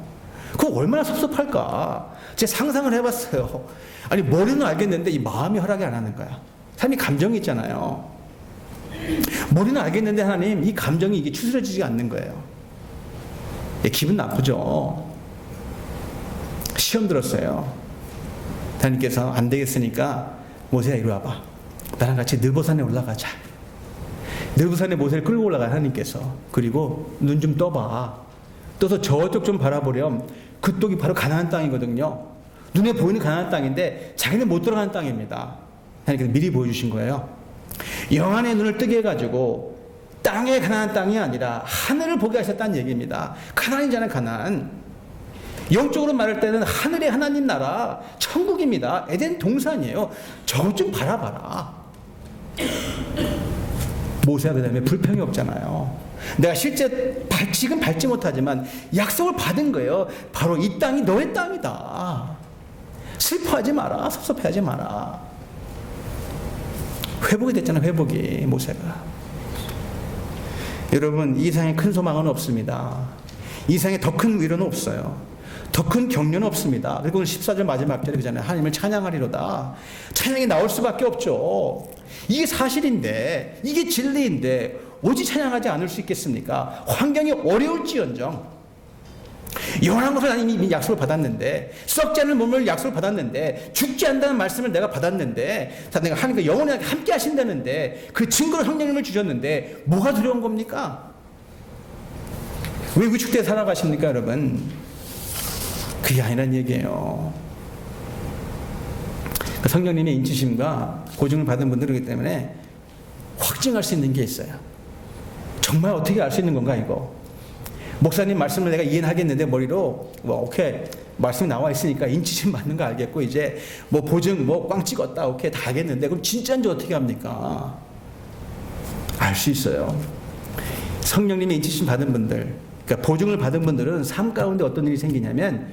그거 얼마나 섭섭할까. 제가 상상을 해봤어요. 아니 머리는 알겠는데 이 마음이 허락이 안 하는 거야. 사람이 감정이 있잖아요. 머리는 알겠는데 하나님 이 감정이 이게 추스러지지 않는 거예요. 기분 나쁘죠. 시험 들었어요. 하나님께서 안 되겠으니까 모세야 이리 와봐. 나랑 같이 느보산에 올라가자. 느보산에 모세를 끌고 올라가요 하나님께서. 그리고 눈 좀 떠봐. 떠서 저쪽 좀 바라보렴. 그쪽이 바로 가나안 땅이거든요. 눈에 보이는 가나안 땅인데 자기는 못 들어가는 땅입니다. 하나님께서 미리 보여주신 거예요. 영안의 눈을 뜨게 해가지고 땅의 가나안 땅이 아니라 하늘을 보게 하셨다는 얘기입니다. 가나안이잖아요, 가나안. 영적으로 말할 때는 하늘의 하나님 나라, 천국입니다. 에덴 동산이에요. 저것 좀 바라봐라. 모세가 그 다음에 불평이 없잖아요. 내가 실제 지금 밟지 못하지만 약속을 받은 거예요. 바로 이 땅이 너의 땅이다. 슬퍼하지 마라. 섭섭해하지 마라. 회복이 됐잖아, 회복이, 모세가. 여러분, 이 세상에 큰 소망은 없습니다. 이 세상에 더 큰 위로는 없어요. 더 큰 격려는 없습니다. 그리고 오늘 14절 마지막 절에 그잖아요. 하나님을 찬양하리로다. 찬양이 나올 수밖에 없죠. 이게 사실인데, 이게 진리인데 어찌 찬양하지 않을 수 있겠습니까? 환경이 어려울지언정, 영원한 것을 하나님이 이미 약속을 받았는데, 썩지 않을 몸을 약속을 받았는데, 죽지 않는다는 말씀을 내가 받았는데, 내가 하나님과 영원히 함께 하신다는데, 그 증거로 성령님을 주셨는데 뭐가 두려운 겁니까? 왜 위축되어 살아가십니까, 여러분? 그게 아니란 얘기예요. 그 성령님의 인치심과 고증을 받은 분들이기 때문에 확증할 수 있는 게 있어요. 정말 어떻게 알 수 있는 건가, 이거? 목사님 말씀을 내가 이해는 하겠는데 머리로 오케이 말씀이 나와 있으니까 인치심 받는 거 알겠고, 이제 보증 꽝 찍었다, 오케이 다 하겠는데, 그럼 진짜인지 어떻게 합니까? 알 수 있어요. 성령님의 인치심 받은 분들, 그러니까 보증을 받은 분들은 삶 가운데 어떤 일이 생기냐면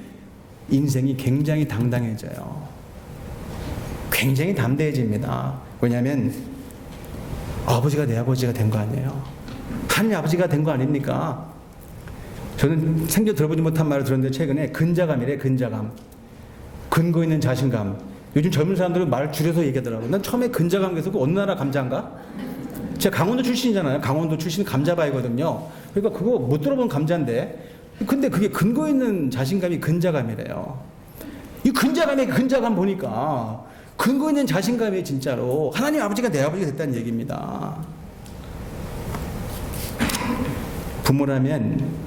인생이 굉장히 당당해져요. 굉장히 담대해집니다. 왜냐하면 아버지가 내 아버지가 된 거 아니에요. 하나님 아버지가 된 거 아닙니까? 저는 생전 들어보지 못한 말을 들었는데 최근에 근자감이래, 근자감. 근거 있는 자신감. 요즘 젊은 사람들은 말을 줄여서 얘기하더라고요. 난 처음에 근자감 그래서 그 어느 나라 감자인가? 제가 강원도 출신이잖아요. 강원도 출신 감자바이거든요. 그러니까 그거 못 들어본 감자인데, 근데 그게 근거 있는 자신감이 근자감이래요. 이 근자감 보니까 근거 있는 자신감이 진짜로 하나님 아버지가 내 아버지가 됐다는 얘기입니다. 부모라면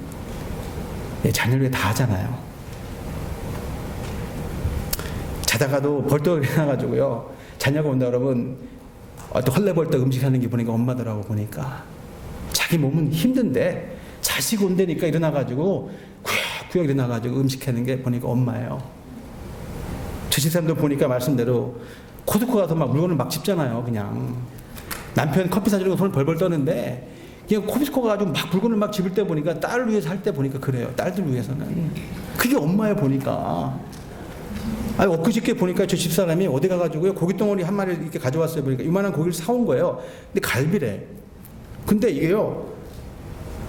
자녀를 위해 다 하잖아요. 자다가도 벌떡 일어나가지고요, 자녀가 온다 그러면 또 헐레벌떡 음식하는 게 보니까 엄마더라고. 보니까 자기 몸은 힘든데 자식 온다니까 일어나가지고 구역구역 일어나가지고 음식하는 게 보니까 엄마예요. 저 집사람도 보니까 말씀대로 코스코 가서 막 물건을 막 집잖아요. 그냥 남편 커피 사주려고 손을 벌벌 떠는데 그냥 코스코 가가지고 막 물건을 막 집을 때 보니까 딸을 위해서 할 때 보니까 그래요. 딸들 위해서는. 그게 엄마예요, 보니까. 엊그저께 보니까 저 집사람이 어디 가가지고요, 고깃덩어리 한 마리 이렇게 가져왔어요. 보니까 이만한 고기를 사온 거예요. 근데 갈비래. 근데 이게요,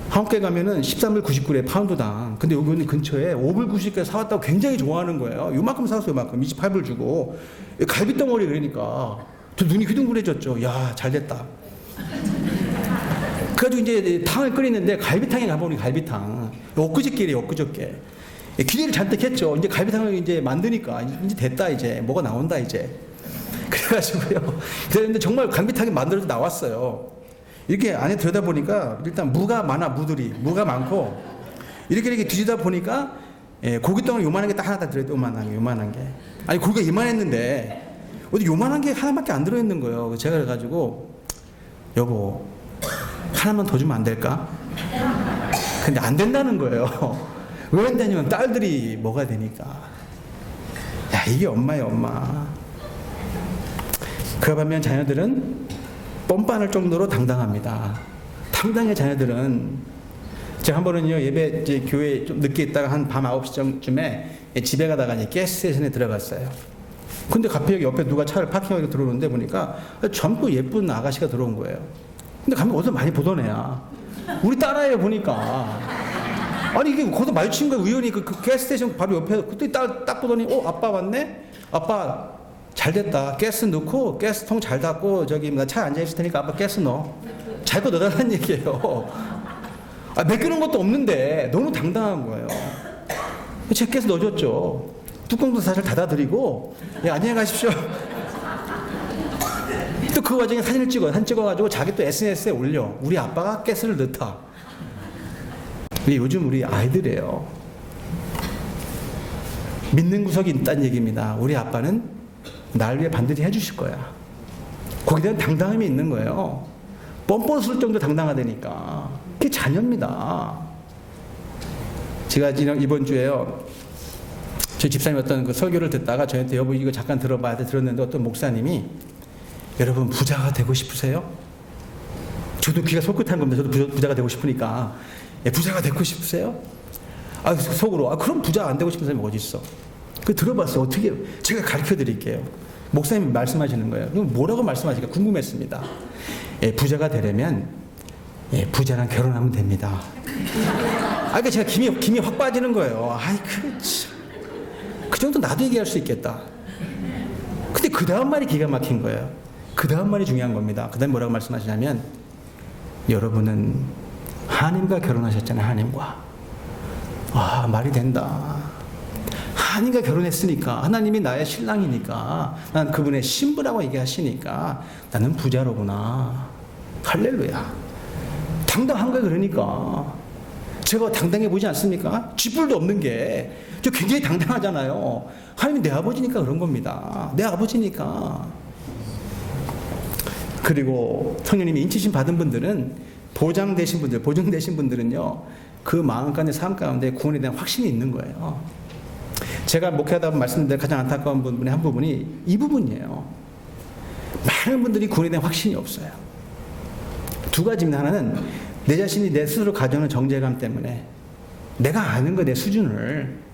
한국에 가면은 13불 99래, 파운드당. 근데 여기 근처에 5불 90개 사왔다고 굉장히 좋아하는 거예요. 요만큼 사왔어요, 요만큼. 28불 주고. 갈비덩어리 그러니까. 저 눈이 휘둥그레졌죠. 야, 잘 됐다. 그래가지고 이제 탕을 끓이는데 갈비탕에 가보니 갈비탕. 엊그저께래요, 엊그저께. 기대를 잔뜩 했죠. 이제 갈비탕을 이제 만드니까 이제 됐다, 이제 뭐가 나온다 이제. 그래가지고요. 그런데 정말 갈비탕이 만들어서 나왔어요. 이렇게 안에 들여다보니까 일단 무가 많아, 무가 많고 이렇게 뒤지다 보니까 고깃덩어리 요만한 게 딱 하나 다 들어있대. 요만한 게. 아니 고기가 이만했는데 어디 요만한 게 하나밖에 안 들어있는 거예요. 제가 그래가지고 여보 하나만 더 주면 안 될까? 근데 안 된다는 거예요. 왜 안 되냐면 딸들이 먹어야 되니까. 야, 이게 엄마예요, 엄마. 그와 반면 자녀들은 뻔뻔할 정도로 당당합니다. 당당해, 자녀들은. 제가 한 번은요, 예배 이제 교회 좀 늦게 있다가 한 밤 9시쯤에 집에 가다가 이제 가스 스테이션에 들어갔어요. 근데 갑자기 옆에 누가 차를 파킹하고 들어오는데 보니까 젊고 예쁜 아가씨가 들어온 거예요. 근데 가면 어디서 많이 보던 애야. 우리 딸아이를 보니까. 아니 이게 거기서 마주친 거야. 우연히 그 가스스테이션 바로 옆에 그때 딱 보더니 아빠 왔네? 아빠 잘 됐다. 가스 넣고 가스통 잘 닫고 저기 나 차에 앉아 있을 테니까 아빠 가스 넣어. 잘 거 넣어달라는 얘기예요. 맡기는 것도 없는데 너무 당당한 거예요. 제 가스 넣어줬죠. 뚜껑도 사실 닫아드리고 예, 안녕히 가십시오. 또 그 와중에 사진 찍어가지고 자기 또 SNS에 올려. 우리 아빠가 가스를 넣다. 이게 요즘 우리 아이들이에요. 믿는 구석이 있다는 얘기입니다. 우리 아빠는 날 위해 반드시 해주실 거야. 거기에 대한 당당함이 있는 거예요. 뻔뻔 쓸 정도 당당하다니까. 그게 자녀입니다. 제가 이번 주에요. 저희 집사님 어떤 그 설교를 듣다가 저한테 여보 이거 잠깐 들어봐야 돼 들었는데 어떤 목사님이 여러분 부자가 되고 싶으세요? 저도 귀가 솔깃한 겁니다. 저도 부자가 되고 싶으니까. 부자가 되고 싶으세요? 속으로 그럼 부자 안 되고 싶은 사람이 어디 있어? 그 들어봤어요. 어떻게 제가 가르쳐 드릴게요. 목사님이 말씀하시는 거예요. 그럼 뭐라고 말씀하실까 궁금했습니다. 부자가 되려면 부자랑 결혼하면 됩니다. 그러니까 제가 김이 확 빠지는 거예요. 그 정도 나도 얘기할 수 있겠다. 근데 그 다음 말이 기가 막힌 거예요. 그 다음 말이 중요한 겁니다. 그 다음 뭐라고 말씀하시냐면 여러분은 하나님과 결혼하셨잖아요. 하나님과. 말이 된다. 하나님과 결혼했으니까 하나님이 나의 신랑이니까 난 그분의 신부라고 얘기하시니까 나는 부자로구나. 할렐루야. 당당한 거야. 그러니까 제가 당당해 보이지 않습니까? 쥐뿔도 없는 게 저 굉장히 당당하잖아요. 하나님이 내 아버지니까 그런 겁니다. 내 아버지니까. 그리고 성령님이 인치심 받은 분들은 보증되신 분들은요 그 마음 가운데 삶 가운데 구원에 대한 확신이 있는 거예요. 제가 목회하다 말씀드린 가장 안타까운 부분의 한 부분이 이 부분이에요. 많은 분들이 구원에 대한 확신이 없어요. 두 가지입니다. 하나는 내 자신이 내 스스로 가져오는 정죄감 때문에 내가 아는 거 내 수준을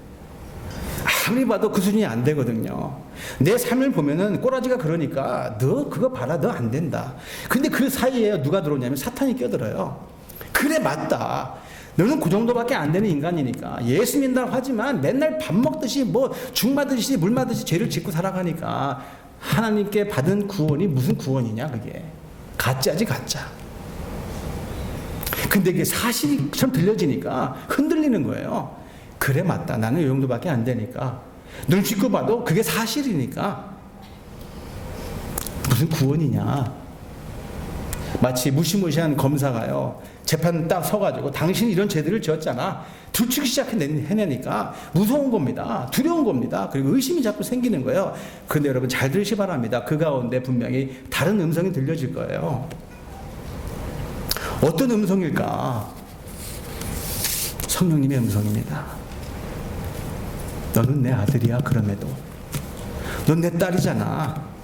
아무리 봐도 그 수준이 안 되거든요. 내 삶을 보면은 꼬라지가 그러니까 너 그거 봐라 너 안 된다. 근데 그 사이에 누가 들어오냐면 사탄이 껴들어요. 그래 맞다. 너는 그 정도밖에 안 되는 인간이니까 예수 믿는다고 하지만 맨날 밥 먹듯이 죽 마듯이 물 마듯이 죄를 짓고 살아가니까 하나님께 받은 구원이 무슨 구원이냐 그게. 가짜지 가짜. 근데 이게 사실처럼 들려지니까 흔들리는 거예요. 그래 맞다. 나는 이 정도밖에 안 되니까. 눈 씻고 봐도 그게 사실이니까. 무슨 구원이냐. 마치 무시무시한 검사가요. 재판 딱 서가지고 당신이 이런 죄들을 지었잖아. 들추기 시작해내니까 무서운 겁니다. 두려운 겁니다. 그리고 의심이 자꾸 생기는 거예요. 그런데 여러분 잘 들으시 바랍니다. 그 가운데 분명히 다른 음성이 들려질 거예요. 어떤 음성일까? 성령님의 음성입니다. 너는 내 아들이야. 그럼에도 넌 내 딸이잖아.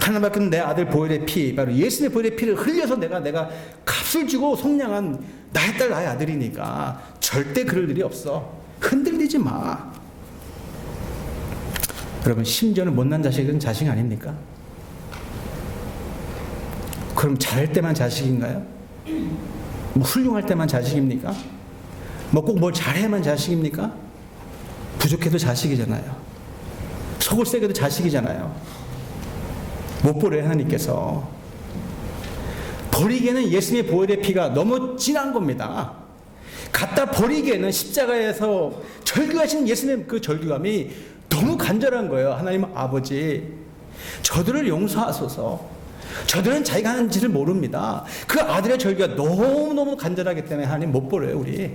하나님밖에 없는 내 아들 보혈의 피, 바로 예수님의 보혈의 피를 흘려서 내가 값을 주고 속량한 나의 딸 나의 아들이니까 절대 그럴 일이 없어. 흔들리지 마. 여러분 심지어는 못난 자식은 자식 아닙니까? 그럼 잘할 때만 자식인가요? 훌륭할 때만 자식입니까? 꼭 뭘 잘해야만 자식입니까? 부족해도 자식이잖아요. 속을 새겨도 자식이잖아요. 못 버려요 하나님께서. 버리기에는 예수님의 보혈의 피가 너무 진한 겁니다. 갖다 버리기에는 십자가에서 절규하신 예수님 그 절규감이 너무 간절한 거예요. 하나님 아버지, 저들을 용서하소서. 저들은 자기가 하는지를 모릅니다. 그 아들의 절규가 너무너무 간절하기 때문에 하나님 못 버려요, 우리.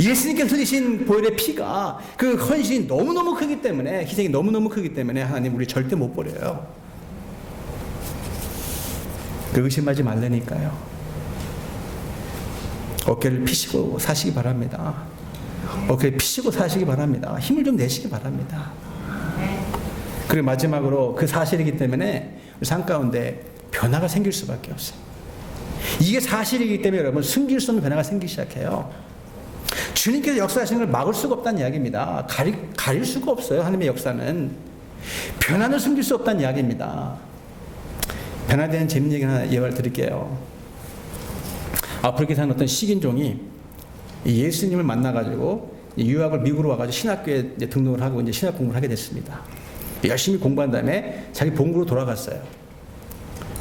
예수님께서 흘리신 보혈의 피가 그 헌신이 너무너무 크기 때문에, 희생이 너무너무 크기 때문에 하나님 우리 절대 못 버려요. 그 의심하지 말라니까요. 어깨를 피시고 사시기 바랍니다. 어깨를 피시고 사시기 바랍니다. 힘을 좀 내시기 바랍니다. 그리고 마지막으로 그 사실이기 때문에 우리 삶 가운데 변화가 생길 수밖에 없어요. 이게 사실이기 때문에 여러분 숨길 수 없는 변화가 생기기 시작해요. 주님께서 역사하시는 걸 막을 수가 없다는 이야기입니다. 가릴 수가 없어요. 하나님의 역사는. 변화는 숨길 수 없다는 이야기입니다. 변화되는 재밌는 얘기 하나 예화를 드릴게요. 아프리카에 사는 어떤 식인종이 예수님을 만나가지고 유학을 미국으로 와가지고 신학교에 등록을 하고 이제 신학 공부를 하게 됐습니다. 열심히 공부한 다음에 자기 본국으로 돌아갔어요.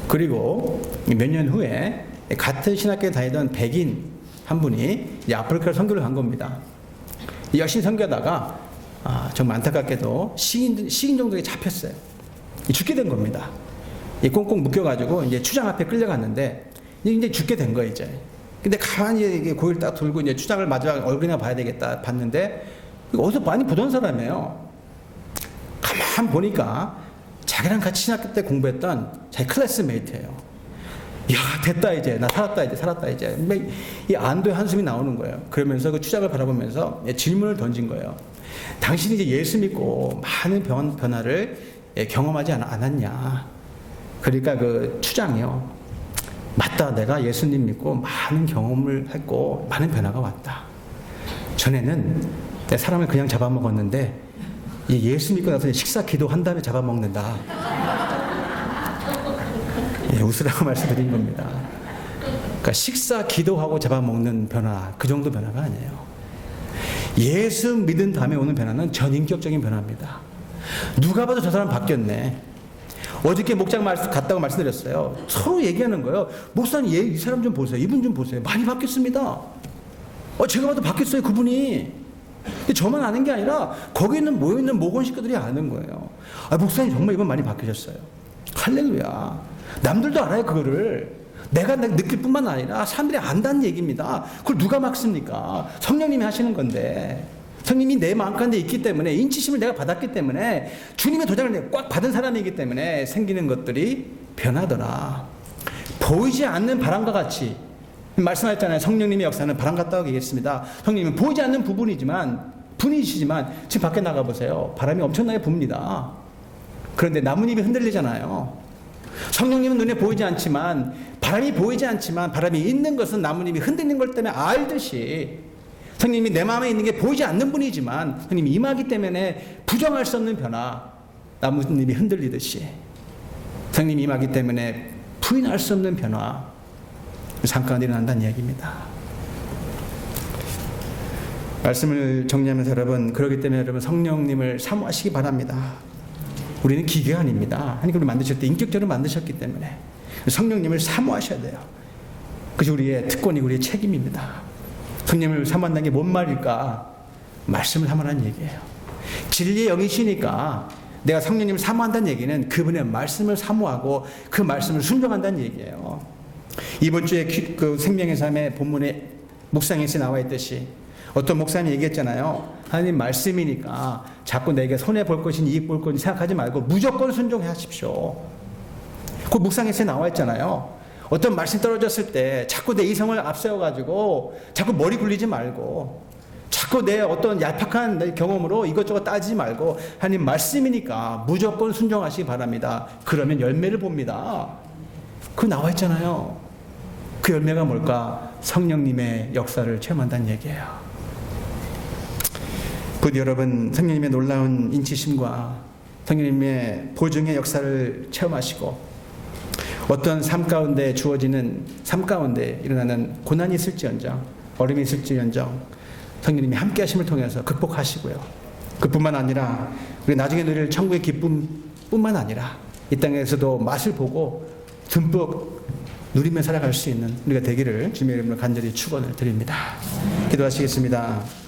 그리고 몇 년 후에 같은 신학교에 다니던 백인 한 분이 이제 아프리카로 선교를 간 겁니다. 열심히 선교하다가 정말 안타깝게도 식인종들에게 잡혔어요. 죽게 된 겁니다. 꽁꽁 묶여가지고 이제 추장 앞에 끌려갔는데 이제 죽게 된 거예요, 이제. 근데 가만히 고개를 딱 들고 이제 추장을 마지막 얼굴이나 봐야 되겠다 봤는데 어디서 많이 보던 사람이에요. 가만 보니까 자기랑 같이 신학교 때 공부했던 자기 클래스메이트예요. 야, 됐다 이제. 나 살았다 이제. 이 안도의 한숨이 나오는 거예요. 그러면서 그 추장을 바라보면서 질문을 던진 거예요. 당신이 이제 예수 믿고 많은 변화를 경험하지 않았냐. 그러니까 그 추장이요. 맞다. 내가 예수님 믿고 많은 경험을 했고 많은 변화가 왔다. 전에는 내 사람을 그냥 잡아먹었는데 예수 믿고 나서 식사 기도한 다음에 잡아먹는다. 웃으라고 말씀드린 겁니다. 그러니까 식사 기도하고 잡아먹는 변화, 그 정도 변화가 아니에요. 예수 믿은 다음에 오는 변화는 전인격적인 변화입니다. 누가 봐도 저 사람 바뀌었네. 어저께 목장 갔다고 말씀드렸어요. 서로 얘기하는 거예요. 목사님, 이 사람 좀 보세요. 이분 좀 보세요. 많이 바뀌었습니다. 제가 봐도 바뀌었어요, 그분이. 근데 저만 아는 게 아니라 거기 있는 모여있는 모건 식구들이 아는 거예요. 목사님 정말 이분 많이 바뀌셨어요. 할렐루야. 남들도 알아요, 그거를. 내가 느낄 뿐만 아니라 사람들이 안다는 얘기입니다. 그걸 누가 막습니까? 성령님이 하시는 건데. 성령님이 내 마음 가운데 있기 때문에, 인치심을 내가 받았기 때문에, 주님의 도장을 꽉 받은 사람이기 때문에 생기는 것들이 변하더라. 보이지 않는 바람과 같이 말씀하셨잖아요. 성령님의 역사는 바람 같다고 얘기했습니다. 성령님은 보이지 않는 분이시지만 지금 밖에 나가보세요. 바람이 엄청나게 붑니다. 그런데 나뭇잎이 흔들리잖아요. 성령님은 눈에 보이지 않지만, 바람이 보이지 않지만, 바람이 있는 것은 나뭇잎이 흔들리는 것 때문에 알듯이, 성령님이 내 마음에 있는 게 보이지 않는 분이지만 성령님이 임하기 때문에 부정할 수 없는 변화, 나뭇잎이 흔들리듯이 성령님이 임하기 때문에 부인할 수 없는 변화, 잠깐 일어난다는 이야기입니다. 말씀을 정리하면서 여러분, 그렇기 때문에 여러분 성령님을 사모하시기 바랍니다. 우리는 기계가 아닙니다. 하나님을 만드실 때 인격적으로 만드셨기 때문에 성령님을 사모하셔야 돼요. 그것이 우리의 특권이고 우리의 책임입니다. 성령님을 사모한다는 게 뭔 말일까? 말씀을 사모하는 얘기예요. 진리의 영이시니까 내가 성령님을 사모한다는 얘기는 그분의 말씀을 사모하고 그 말씀을 순종한다는 얘기예요. 이번 주에 그 생명의 삶의 본문에 묵상에서 나와 있듯이 어떤 목사님이 얘기했잖아요. 하나님 말씀이니까 자꾸 내게 손해볼 것이니 이익 볼 것이니 생각하지 말고 무조건 순종하십시오. 그 묵상에서 나와 있잖아요. 어떤 말씀이 떨어졌을 때 자꾸 내 이성을 앞세워가지고 자꾸 머리 굴리지 말고 자꾸 내 어떤 얄팍한 내 경험으로 이것저것 따지지 말고 하나님 말씀이니까 무조건 순종하시기 바랍니다. 그러면 열매를 봅니다. 그거 나와 있잖아요. 그 열매가 뭘까? 성령님의 역사를 체험한다는 얘기예요. 부디 여러분 성령님의 놀라운 인치심과 성령님의 보증의 역사를 체험하시고 어떤 삶 가운데 주어지는 삶 가운데 일어나는 고난이 있을지언정 어려움이 있을지언정 성령님이 함께 하심을 통해서 극복하시고요. 그뿐만 아니라 우리 나중에 누릴 천국의 기쁨뿐만 아니라 이 땅에서도 맛을 보고 듬뿍 누리며 살아갈 수 있는 우리가 되기를 주님의 이름으로 간절히 축원을 드립니다. 기도하시겠습니다.